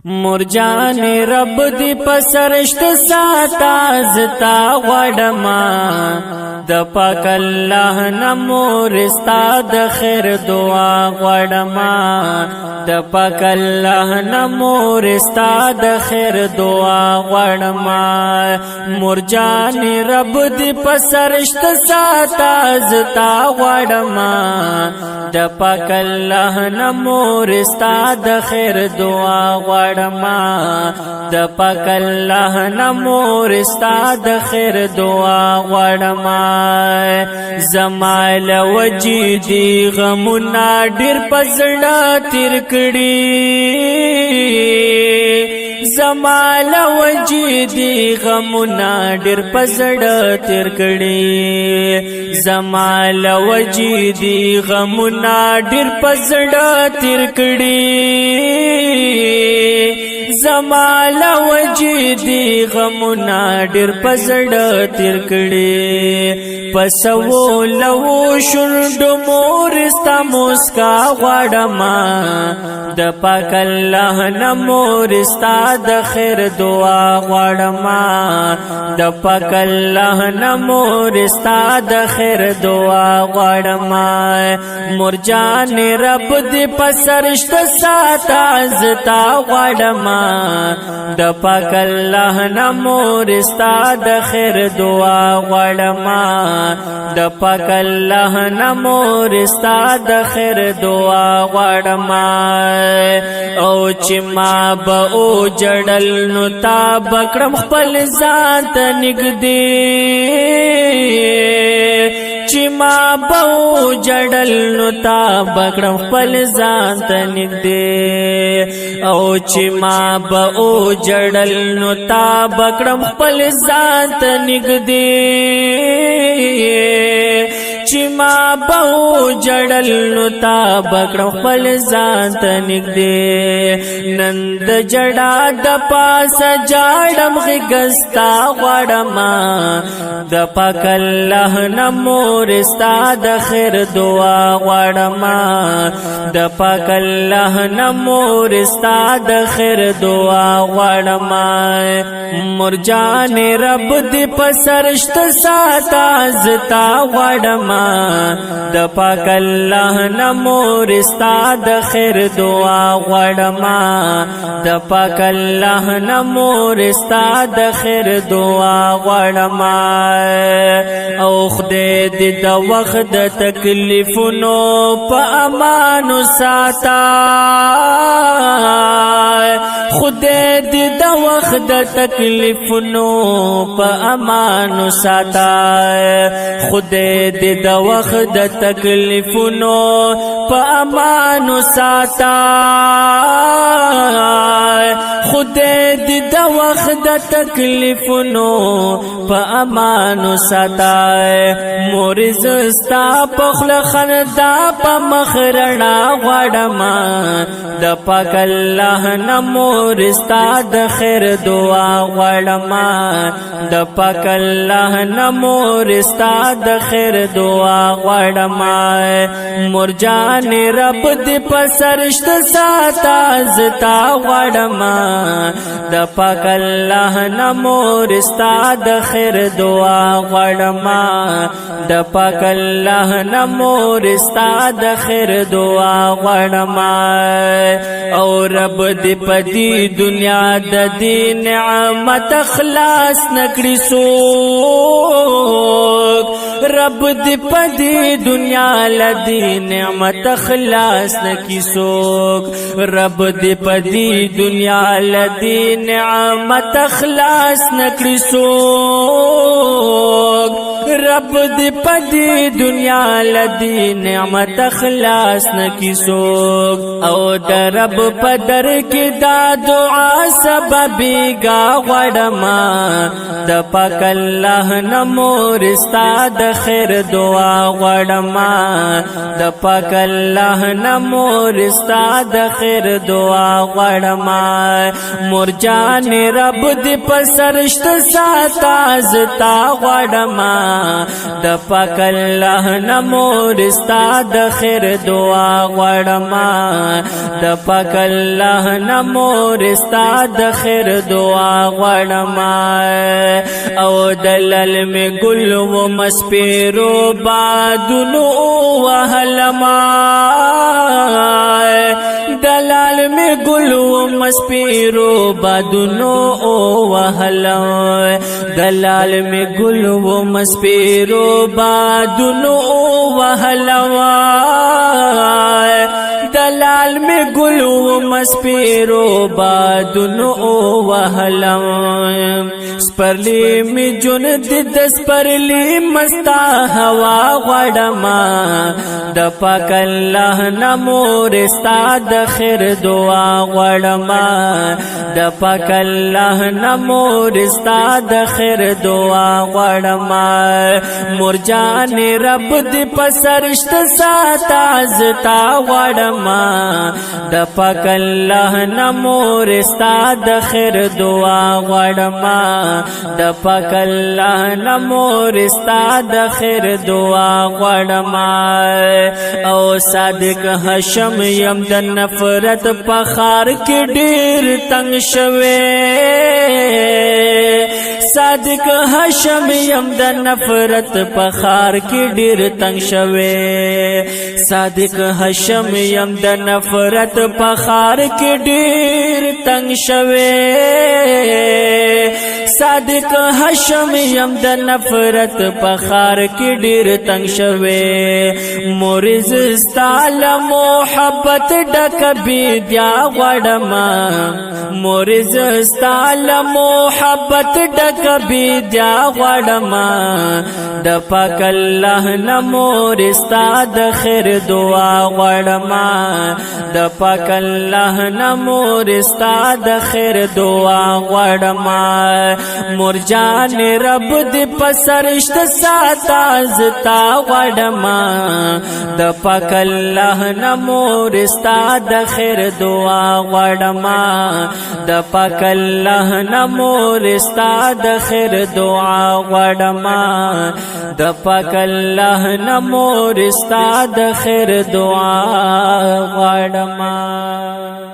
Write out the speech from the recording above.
مرجان رب دی پسرشت ساتا زتا غړما د پاک الله نمور استا د خیر دعا غړما د پاک الله نمور استا د خیر دعا غړما مرجان رب دی پسرشت ساتا زتا غړما د پاک الله نمور استا د خیر دعا غړما د پاک الله نمور استا د خیر دعا غړما زمال وجدي غمنا ډیر پزړه تیر کړي زمال وجدي غمنا ډیر پزړه تیر کړي زمال وجدي غمنا ډیر پزړه تیر کړي زمال وجدي غمنا ډیر پزړه تیر کړي پسو لو شوند مور استا مسکا غړما د پاک الله نمور استا د خیر دعا غړما د پاک الله نمور استا د خیر دعا غړما مرجان رب دی پسرشت ساتا زتا غړما د پاک الله نمور استا د خیر دعا غړما د پاک الله نمور استا د خیر دعا غړما او چې ما به او جړل نو تا بکړم خپل ذات نګدي چې ما به او جړل نو تا بکړم خپل ذات نګدي او چې ما به او جړل نو تا بکړم خپل ذات نګدي چې ما به جړل نو تا بکړم خپل ذات نګدي نند جړا د پاس جاړم غستا غړما د پاک الله نمور استا د خیر دعا غړما د پاک الله نمور استا د خیر دعا غړما مرجان رب دی پسرشت ساتا زتا غړما د پاک الله نمور استا د خیر دعا غړما د پاک الله نمور استا د خیر دعا غړما او خدای دې د وخت د تکلیفونو په امان ساتا خدای دې د وخت د تکلیفونو په امان ساتا خدای دې د وخت د تکلیفونو په امان ساتا خدای دې د وخت د تکلیفونو په امان ساتا مور زستا پخل خندا په مخرنا غړما د پاک الله نمور استا د خیر دعا غړما د پاک الله نمور استا د خیر دعا غړما مرجان رب دی پسرشت ساتا زتا غړما د پاک الله نمور استا د خیر دعا غړما د پاک الله نمور استا د خیر دعا غړما او رب دی پدی دنیا د دین نعمت خلاص نکړي سوک رب دی پدی دنیا لدی نعمت خلاص نکی سوک رب دی پدی دنیا لدی نعمت خلاص نکړي سوک رب دی پدی دنیا لدی نعمت خلاص نکی سوک او در رب پدر کی دا دعا سببی گا غړما د پاک الله نمور استا د خیر دعا غړما د پاک الله نمور استا د خیر دعا غړما مرجان رب دی پسرشت ساتا زتا غړما د پاک الله نمور استاد خیر دعا غړما د پاک الله نمور استاد خیر دعا غړما او دلل می ګل و مسپیرو بادونو وهلما دلال میں گلو مسپیرو بادونو وهلا دلال میں گلو مسپیرو بادونو وهلا دلال میں گلو مسپیرو بادونو وهلا سپرلی می جون د سپرلی مستا هوا غړما د پاک الله نمور استاد خیر دعا غړما د پاک الله نمور استاد خیر دعا غړما مرجان رب دې پسرشت ساتاز تا غړما د پاک الله نمور استاد خیر دعا غړما د پاک الله نمور استاد خیر دعا غړما او صادق هشم یم د نفرت په خار کې ډیر تنگ شوه صادق هشم یم د نفرت په خار کې ډیر تنگ شوه صادق هشم یم د نفرت په خار کې ډیر تنگ شوه صادق هشم یم د نفرت په خار کې ډیر تنگ شوه مورز استال محبت ډک بی بیا غړما مورز استال محبت ډک بی بیا غړما د پاک الله نمور استاد خیر دعا غړما د پاک الله نمور استاد خیر دعا غړما مرجان رب دې پسرشت ساتاز تا غړما د پاک الله نمور استاد خیر دعا غړما د پاک الله نمور استاد خیر دعا غړما د پاک الله نمور استاد خیر دعا غړما